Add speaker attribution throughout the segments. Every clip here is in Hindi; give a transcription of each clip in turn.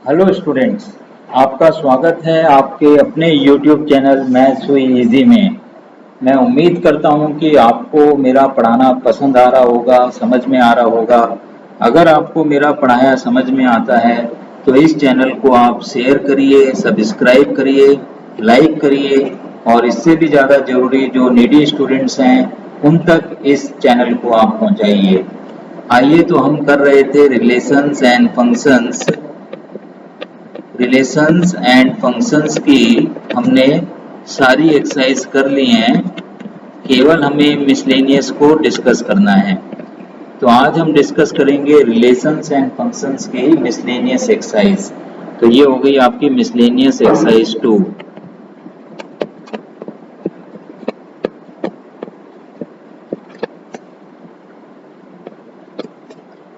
Speaker 1: हेलो स्टूडेंट्स, आपका स्वागत है आपके अपने YouTube चैनल मैथ्स हुई इजी में। मैं उम्मीद करता हूं कि आपको मेरा पढ़ाना पसंद आ रहा होगा, समझ में आ रहा होगा। अगर आपको मेरा पढ़ाया समझ में आता है तो इस चैनल को आप शेयर करिए, सब्सक्राइब करिए, लाइक करिए और इससे भी ज़्यादा ज़रूरी जो नीडी स्टूडेंट्स हैं उन तक इस चैनल को आप पहुंचाइए। आइए तो हम कर रहे थे रिलेशंस एंड फंक्शंस की हमने सारी एक्सरसाइज कर ली हैं, केवल हमें मिसलेनियस को डिस्कस करना है। तो आज हम डिस्कस करेंगे रिलेशंस एंड फंक्शंस की मिसलेनियस एक्सरसाइज। तो ये हो गई आपकी मिसलेनियस एक्सरसाइज 2।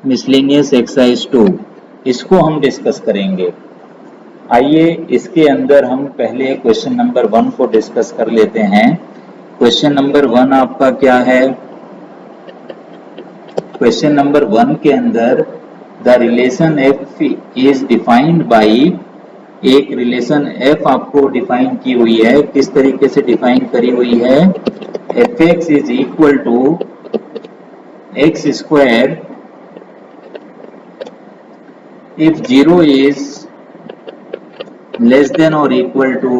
Speaker 1: मिसलेनियस एक्सरसाइज 2 इसको हम डिस्कस करेंगे। आइए इसके अंदर हम पहले क्वेश्चन नंबर 1 को डिस्कस कर लेते हैं। क्वेश्चन नंबर 1 आपका क्या है? क्वेश्चन नंबर 1 के अंदर the relation F is defined by, एक रिलेशन एफ आपको डिफाइन की हुई है। किस तरीके से डिफाइन करी हुई है? F x is equal to x square if 0 is less than or equal to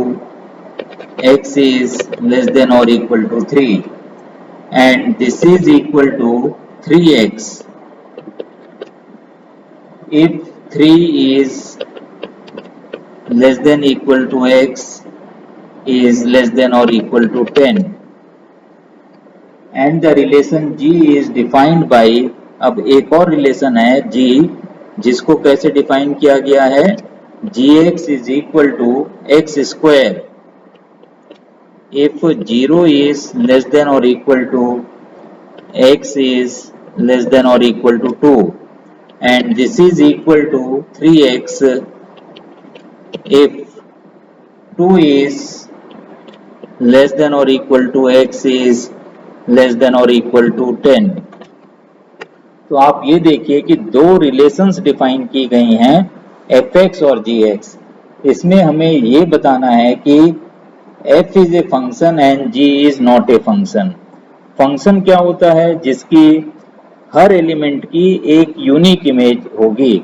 Speaker 1: x is less than or equal to 3 and this is equal to 3x if 3 is less than equal to x is less than or equal to 10 and the relation g is defined by, अब एक और रिलेशन है g जिसको कैसे डिफाइन किया गया है? gx is equal to x square if 0 is less than or equal to x is less than or equal to 2 and this is equal to 3x if 2 is less than or equal to x is less than or equal to 10। तो आप ये देखिए कि दो रिलेशंस डिफाइन की गई हैं, fx और gx। इसमें हमें ये बताना है कि f is a function and g is not a function. Function क्या होता है? जिसकी हर एलिमेंट की एक यूनिक इमेज होगी।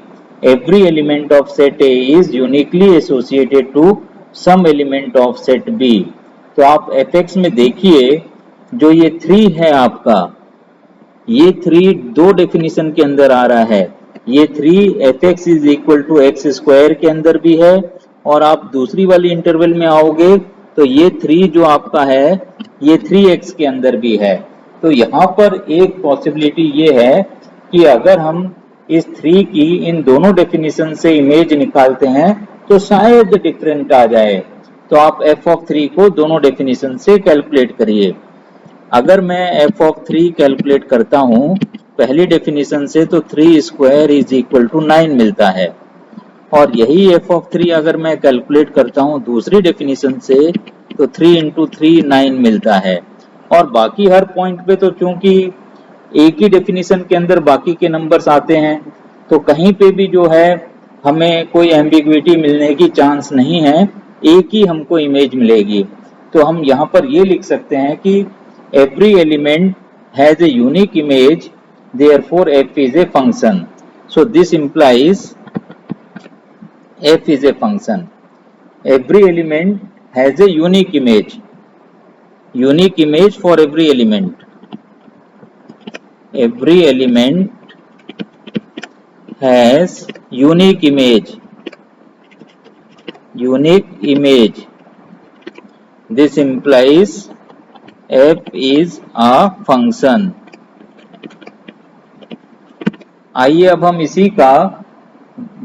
Speaker 1: Every element of set A is uniquely associated to some element of set B। तो आप fx में देखिए, जो ये 3 है आपका, ये 3 दो डेफिनेशन के अंदर आ रहा है। ये 3 fx is equal to x square के अंदर भी है और आप दूसरी वाली इंटरवल में आओगे तो ये 3 जो आपका है ये 3x के अंदर भी है। तो यहाँ पर एक पॉसिबिलिटी ये है कि अगर हम इस 3 की इन दोनों डेफिनेशन से इमेज निकालते हैं तो शायद डिफरेंट आ जाए। तो आप f ऑफ 3 को दोनों डेफिनेशन से कैलकुलेट करिए। अगर मैं f ऑफ 3 कैलकुलेट करता हूं पहली डेफिनेशन से तो 3 स्क्वायर इज इक्वल टू 9 मिलता है और यही f ऑफ 3 अगर मैं कैलकुलेट करता हूं दूसरी डेफिनेशन से तो 3 इंटू 3 9 मिलता है। और बाकी हर पॉइंट पे तो चूंकि एक ही डेफिनेशन के अंदर बाकी के नंबर्स आते हैं तो कहीं पे भी जो है हमें कोई एम्बिग्विटी मिलने की चांस नहीं है, एक ही हमको इमेज मिलेगी। तो हम यहाँ पर ये लिख सकते हैं कि every element has a unique image, therefore f is a function. So this implies f is a function. Every element has a unique image for every element. Every element has unique image. This implies f is a function. आइए अब हम इसी का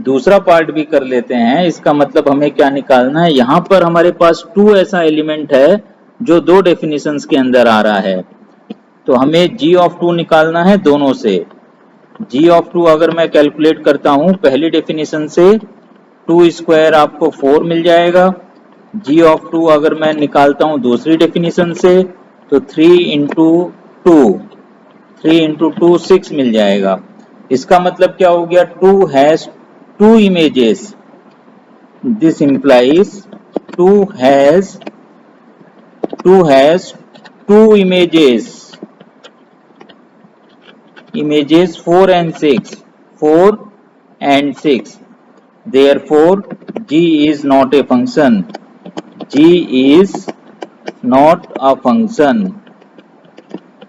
Speaker 1: दूसरा पार्ट भी कर लेते हैं। इसका मतलब हमें क्या निकालना है? यहाँ पर हमारे पास 2 ऐसा एलिमेंट है जो दो डेफिनेशंस के अंदर आ रहा है, तो हमें g ऑफ 2 निकालना है दोनों से। g ऑफ 2 अगर मैं कैलकुलेट करता हूँ पहली डेफिनेशन से 2 स्क्वायर आपको 4 मिल जाएगा। g ऑफ 2 अगर मैं निकालता हूँ दूसरी डेफिनेशन से तो 3 इंटू 2 6 मिल जाएगा। इसका मतलब क्या हो गया? 2 has 2 images this implies 2 has two images 4 and 6, 4 and 6. Therefore g is not a function. g is not a function.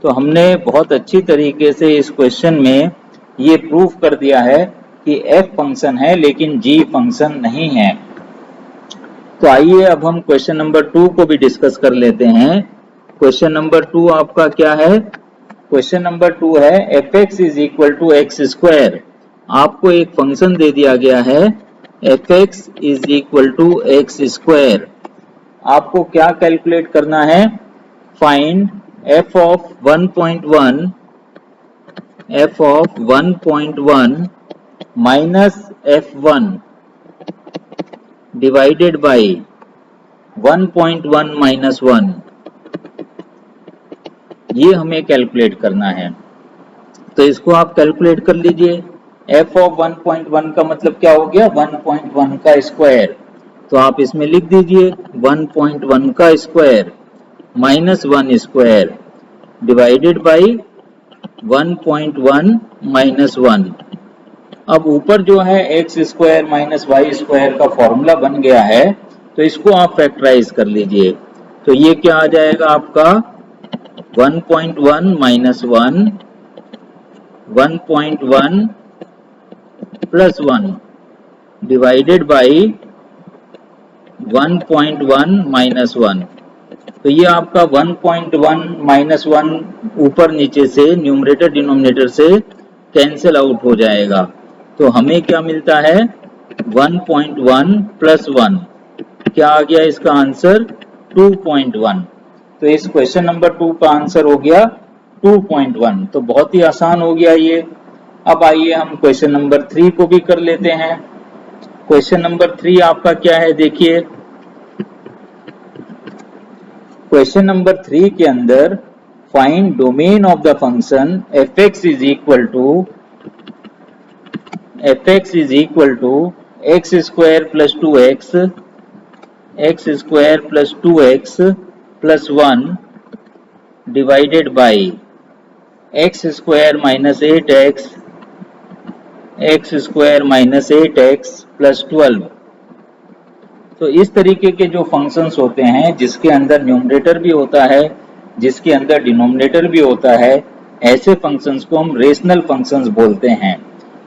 Speaker 1: तो हमने बहुत अच्छी तरीके से इस क्वेश्चन में ये प्रूफ कर दिया है कि f फंक्शन है लेकिन g फंक्शन नहीं है। तो आइए अब हम क्वेश्चन नंबर 2 को भी डिस्कस कर लेते हैं। क्वेश्चन नंबर 2 आपका क्या है? क्वेश्चन नंबर 2 है fx is equal to x square. आपको एक फंक्शन दे दिया गया है fx is equal to x square. आपको क्या कैलकुलेट करना है? Find f of 1.1 minus f1 divided by 1.1 minus 1, ये हमें कैलकुलेट करना है। तो इसको आप कैलकुलेट कर लीजिए। f ऑफ 1.1 का मतलब क्या हो गया? 1.1 का स्क्वायर। तो आप इसमें लिख दीजिए 1.1 का square minus 1 square divided by 1.1 minus 1। अब ऊपर जो है X square minus Y square का फॉर्मूला बन गया है, तो इसको आप फैक्टराइज कर लीजिए। तो ये क्या आ जाएगा आपका? 1.1 minus 1, 1.1 plus 1 divided by 1.1 minus 1। तो ये आपका 1.1 माइनस 1 ऊपर नीचे से न्यूमरेटर डिनोमिनेटर से कैंसिल आउट हो जाएगा। तो हमें क्या मिलता है? 1.1 प्लस 1। क्या आ गया इसका आंसर? 2.1। तो इस क्वेश्चन नंबर 2 का आंसर हो गया 2.1। तो बहुत ही आसान हो गया ये। अब आइए हम क्वेश्चन नंबर 3 को भी कर लेते हैं। क्वेश्चन नंबर 3 आपका क्या है? देखिए क्वेश्चन नंबर 3 के अंदर find domain of the function fx is equal to x square plus 2x, X square plus 2x plus 1 divided by X square minus 8x, X square minus 8x plus 12। तो इस तरीके के जो फंक्शंस होते हैं जिसके अंदर न्यूमरेटर भी होता है, जिसके अंदर डिनोमिनेटर भी होता है, ऐसे फंक्शंस को हम रेशनल फंक्शंस बोलते हैं।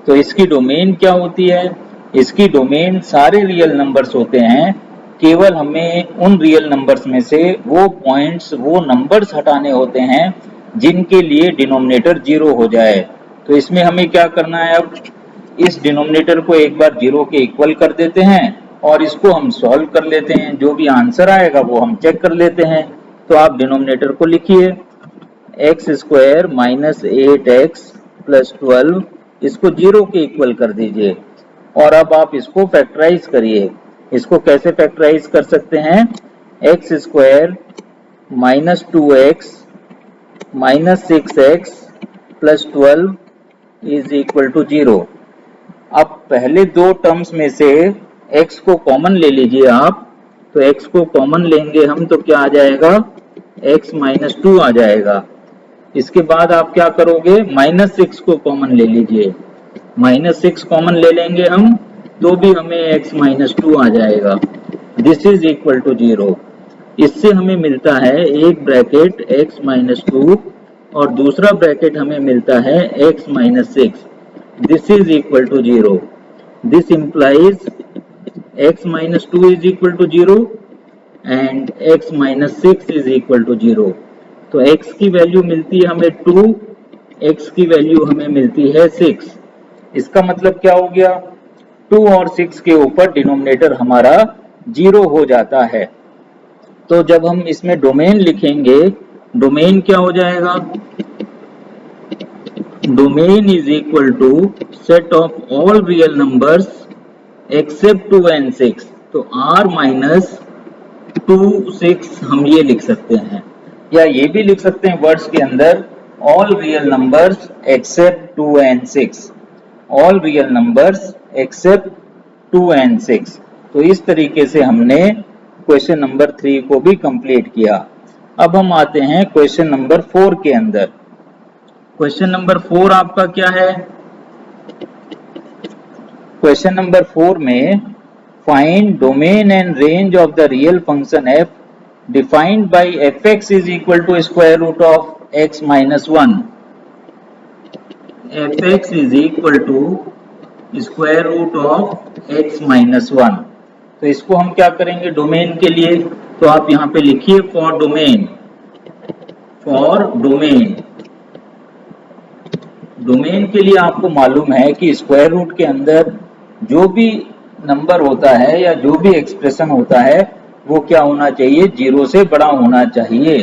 Speaker 1: तो इसकी डोमेन क्या होती है? इसकी डोमेन सारे रियल नंबर्स होते हैं। केवल हमें उन रियल नंबर्स में से वो पॉइंट्स, वो नंबर्स हटाने होते हैं जिनके लिए डिनोमिनेटर 0 हो जाए। तो इसमें हमें क्या करना है? अब इस डिनोमिनेटर को एक बार 0 के इक्वल कर देते हैं और इसको हम सॉल्व कर लेते हैं। जो भी आंसर आएगा वो हम चेक कर लेते हैं। तो आप डिनोमिनेटर को लिखिए x square minus 8x plus 12, इसको 0 के इक्वल कर दीजिए और अब आप इसको फैक्टराइज करिए। इसको कैसे फैक्टराइज कर सकते हैं? X square minus 2x minus 6x plus 12 is equal to 0। अब पहले दो टर्म्स में से x को कॉमन ले लीजिए आप। तो x को कॉमन लेंगे हम तो क्या आ जाएगा? x माइनस 2 आ जाएगा। इसके बाद आप क्या करोगे? माइनस 6 को कॉमन ले लीजिए। माइनस 6 कॉमन ले लेंगे हम तो भी हमें x माइनस 2 आ जाएगा। This is equal to 0। इससे हमें मिलता है एक ब्रैकेट x माइनस 2 और दूसरा ब्रैकेट हमें मिलता है x minus 6। This is equal to 0. This implies x minus 2 is equal to 0 and x minus 6 is equal to 0. तो x की वैल्यू मिलती है हमें 2, x की वैल्यू हमें मिलती है 6। इसका मतलब क्या हो गया? 2 और 6 के ऊपर डिनोमिनेटर हमारा 0 हो जाता है। तो जब हम इसमें डोमेन लिखेंगे, डोमेन क्या हो जाएगा? Domain is equal to set of all real numbers except 2 and 6। तो r माइनस 2 6 हम ये लिख सकते हैं, या ये भी लिख सकते हैं वर्ड्स के अंदर all real numbers except 2 and 6, all real numbers except 2 and 6। तो इस तरीके से हमने क्वेश्चन नंबर 3 को भी कंप्लीट किया। अब हम आते हैं क्वेश्चन नंबर 4 के अंदर। क्वेश्चन नंबर 4 आपका क्या है? क्वेश्चन नंबर 4 में find domain and range of the real function f defined by fx is equal to square root of x minus 1। fx is equal to square root of x minus 1। तो इसको हम क्या करेंगे डोमेन के लिए? तो आप यहाँ पे लिखिए for domain. For domain, domain के लिए आपको मालूम है कि स्क्वायर रूट के अंदर जो भी नंबर होता है या जो भी एक्सप्रेशन होता है वो क्या होना चाहिए? 0 से बड़ा होना चाहिए।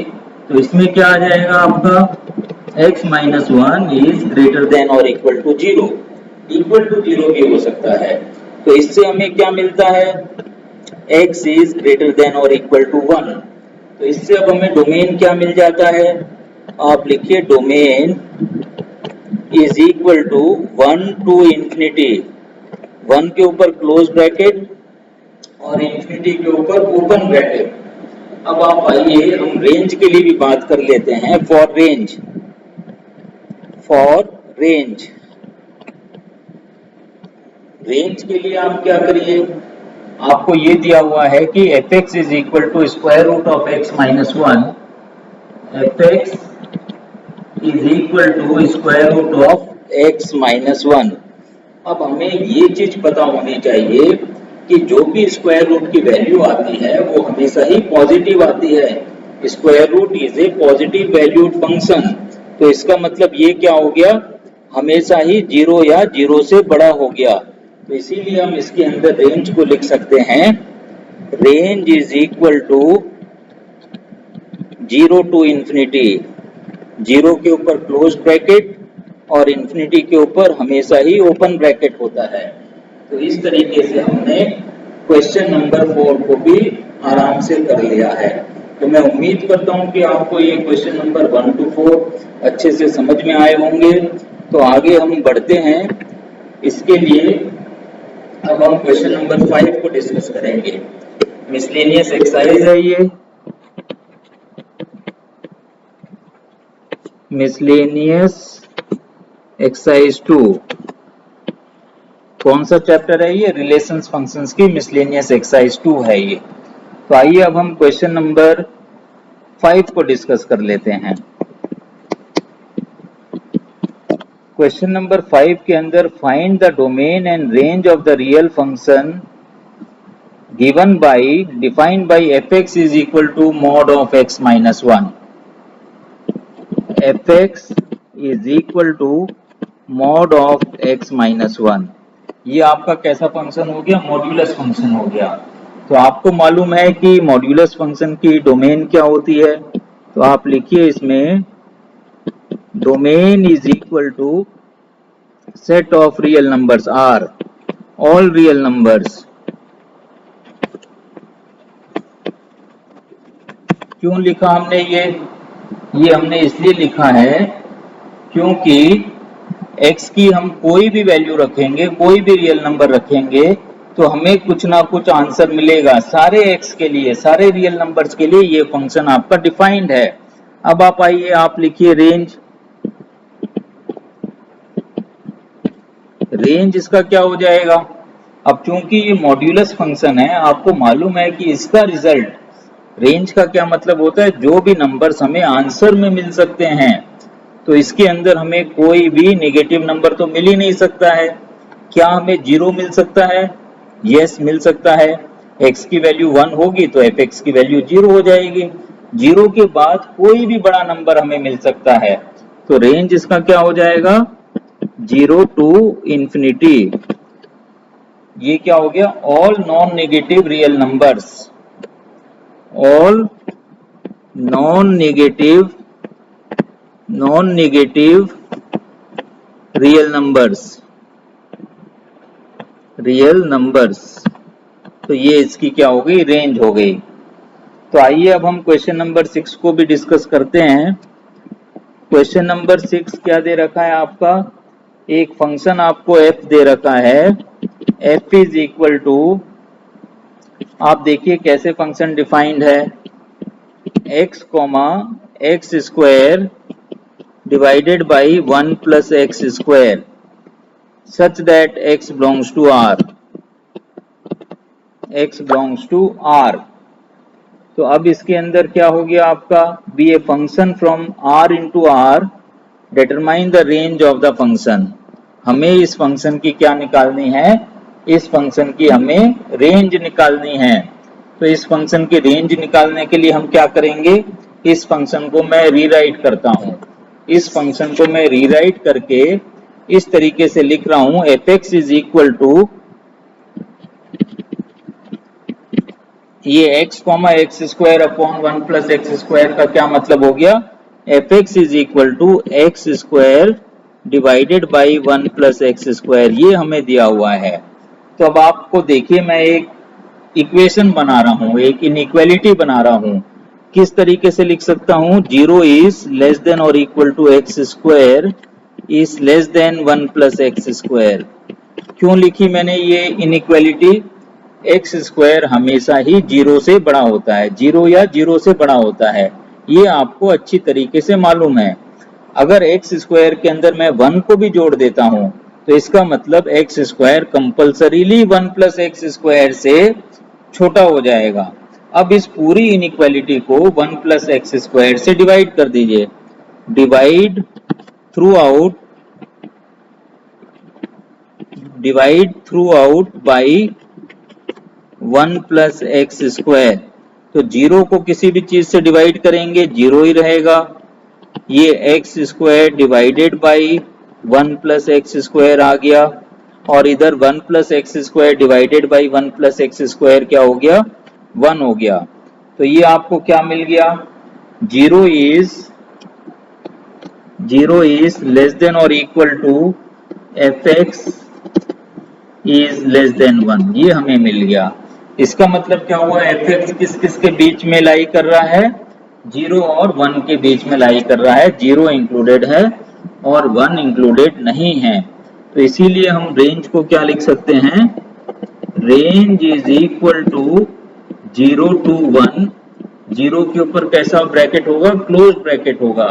Speaker 1: तो इसमें क्या आ जाएगा आपका? x minus 1 is greater than और इक्वल टू 0। इक्वल टू 0 भी हो सकता है। तो इससे हमें क्या मिलता है? x इज ग्रेटर देन और इक्वल टू 1। तो इससे अब हमें डोमेन क्या मिल जाता है? आप लिखिए domain is equal to 1 to infinity, 1 के ऊपर क्लोज ब्रैकेट और इंफिनिटी के ऊपर ओपन ब्रैकेट। अब आप आइए हम रेंज के लिए भी बात कर लेते हैं। For range, for range, range के लिए आप क्या करिए? आपको ये दिया हुआ है कि fx is equal to square root of x minus 1। fx is equal to square root of x minus 1। अब हमें ये चीज पता होनी चाहिए कि जो भी स्क्वायर रूट की वैल्यू आती है वो हमेशा ही पॉजिटिव आती है। Square root is a positive valued function. तो इसका मतलब ये क्या हो गया? हमेशा ही 0 या 0 से बड़ा हो गया। तो इसीलिए हम इसके अंदर रेंज को लिख सकते हैं, range is equal to 0 to infinity, 0 के ऊपर क्लोज ब्रैकेट और इंफिनिटी के ऊपर हमेशा ही ओपन ब्रैकेट होता है। तो इस तरीके से हमने क्वेश्चन नंबर 4 को भी आराम से कर लिया है। तो मैं उम्मीद करता हूं कि आपको ये क्वेश्चन नंबर 1 टू 4 अच्छे से समझ में आए होंगे। तो आगे हम बढ़ते हैं। इसके लिए अब हम क्वेश्चन नंबर 5 को डिस्कस करेंगे। मिसलेनियस एक्सरसाइज है ये, मिसलेनियस एक्सरसाइज 2। कौन सा चैप्टर है ये? रिलेशंस फंक्शंस की मिसलेनियस एक्सरसाइज 2 है ये। तो आइए अब हम क्वेश्चन नंबर 5 को डिस्कस कर लेते हैं। क्वेश्चन नंबर 5 के अंदर find the domain and range of the real function given by defined by fx is equal to mod of x minus 1। fx is equal to mod of x minus 1। ये आपका कैसा फंक्शन हो गया? मॉड्यूलस फंक्शन हो गया। तो आपको मालूम है कि मॉड्यूलस फंक्शन की डोमेन क्या होती है? तो आप लिखिए इसमें domain is equal to set of real numbers R, all real numbers. क्यों लिखा हमने ये हमने इसलिए लिखा है क्योंकि x की हम कोई भी वैल्यू रखेंगे, कोई भी रियल नंबर रखेंगे तो हमें कुछ ना कुछ आंसर मिलेगा। सारे x के लिए, सारे रियल नंबर्स के लिए ये फंक्शन आपका डिफाइंड है। अब आप आइए, आप लिखिए रेंज। रेंज इसका क्या हो जाएगा? अब चूंकि ये मॉड्यूलस फंक्शन है, आपको मालूम है कि इसका रिजल्ट, रेंज का क्या मतलब होता है? जो भी नंबर्स हमें आंसर में मिल सकते हैं। तो इसके अंदर हमें कोई भी नेगेटिव नंबर तो मिल ही नहीं सकता है। क्या हमें 0 मिल सकता है? यस, मिल सकता है। x की वैल्यू 1 होगी तो fx की वैल्यू 0 हो जाएगी। 0 के बाद कोई भी बड़ा नंबर हमें मिल सकता है। तो रेंज इसका क्या हो जाएगा? 0 टू इंफिनिटी। ये क्या हो गया? All non negative real numbers, all non negative real numbers. तो ये इसकी क्या हो गई? रेंज हो गई। तो आइए अब हम क्वेश्चन नंबर 6 को भी डिस्कस करते हैं। क्वेश्चन नंबर 6 क्या दे रखा है आपका? एक फंक्शन आपको f दे रखा है, f इज इक्वल टू आप देखिए कैसे फंक्शन डिफाइंड है, x comma x square divided by 1 plus x square such that x belongs to r, x belongs to r। तो अब इसके अंदर क्या हो गया आपका, be a function from r into R determine the range of the function. हमें इस फंक्शन की क्या निकालनी है, इस फंक्शन की हमें रेंज निकालनी है। तो इस फंक्शन की रेंज निकालने के लिए हम क्या करेंगे, इस फंक्शन को मैं रीराइट करता हूं। इस फंक्शन को मैं रीराइट करके इस तरीके से लिख रहा हूं, f x is equal to, ये x comma x square upon 1 plus x square का क्या मतलब हो गया, f x is equal to x square divided by 1 plus x square, ये हमें दिया हुआ है। तो अब आपको देखिए मैं एक इक्वेशन बना रहा हूं, एक इनइक्वालिटी बना रहा हूं। किस तरीके से लिख सकता हूं, 0 इज लेस देन और equal to x square is less than 1 plus x square. क्यों लिखी मैंने ये इनइक्वालिटी, एक्स स्क्वायर हमेशा ही 0 से बड़ा होता है, 0 या 0 से बड़ा होता है, ये आपको अच्छी तरीके से मालूम है। अगर एक्स स्क्वायर के अंदर मैं 1 को भी जोड़ देता हूं तो इसका मतलब x square compulsorily 1 plus x square से छोटा हो जाएगा। अब इस पूरी इनइक्वालिटी को 1 प्लस एक्स स्क्वायर से डिवाइड कर दीजिए, divide through out by 1 plus x square. तो 0 को किसी भी चीज से डिवाइड करेंगे 0 ही रहेगा, ये X square divided by 1 plus x square आ गया, और इधर 1 plus x square divided by 1 plus x square क्या हो गया, 1 हो गया। तो ये आपको क्या मिल गया, 0 इज लेस देन और equal to f x is less than 1, ये हमें मिल गया। इसका मतलब क्या हुआ, एफ एक्स किस किस के बीच में लाई कर रहा है, 0 और 1 के बीच में लाई कर रहा है, 0 इंक्लूडेड है और 1 इंक्लूडेड नहीं है। तो इसीलिए हम रेंज को क्या लिख सकते हैं, range is equal to 0 to 1, 0 के ऊपर कैसा ब्रैकेट होगा, क्लोज ब्रैकेट होगा,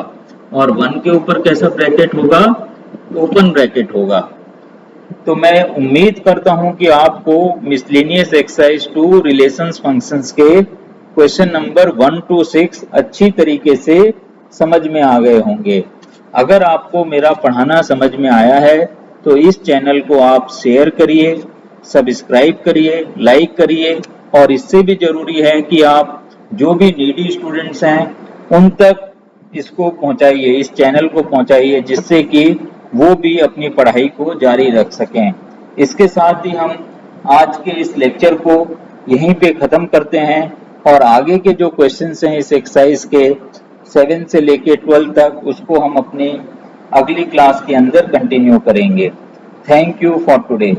Speaker 1: और 1 के ऊपर कैसा ब्रैकेट होगा, ओपन ब्रैकेट होगा। तो मैं उम्मीद करता हूं कि आपको मिसलेनियस एक्सरसाइज 2 रिलेशंस फंक्शंस के क्वेश्चन नंबर 1 to 6 अच्छी तरीके से समझ में आ गए होंगे। अगर आपको मेरा पढ़ाना समझ में आया है तो इस चैनल को आप शेयर करिए, सब्सक्राइब करिए, लाइक करिए, और इससे भी जरूरी है कि आप जो भी नीडी स्टूडेंट्स हैं उन तक इसको पहुंचाइए, इस चैनल को पहुंचाइए, जिससे कि वो भी अपनी पढ़ाई को जारी रख सकें। इसके साथ ही हम आज के इस लेक्चर को यहीं पे खत्म करते हैं, और आगे के जो क्वेश्चंस हैं इस एक्सरसाइज के 7 से लेके 12 तक, उसको हम अपनी अगली क्लास के अंदर कंटिन्यू करेंगे। Thank you for today.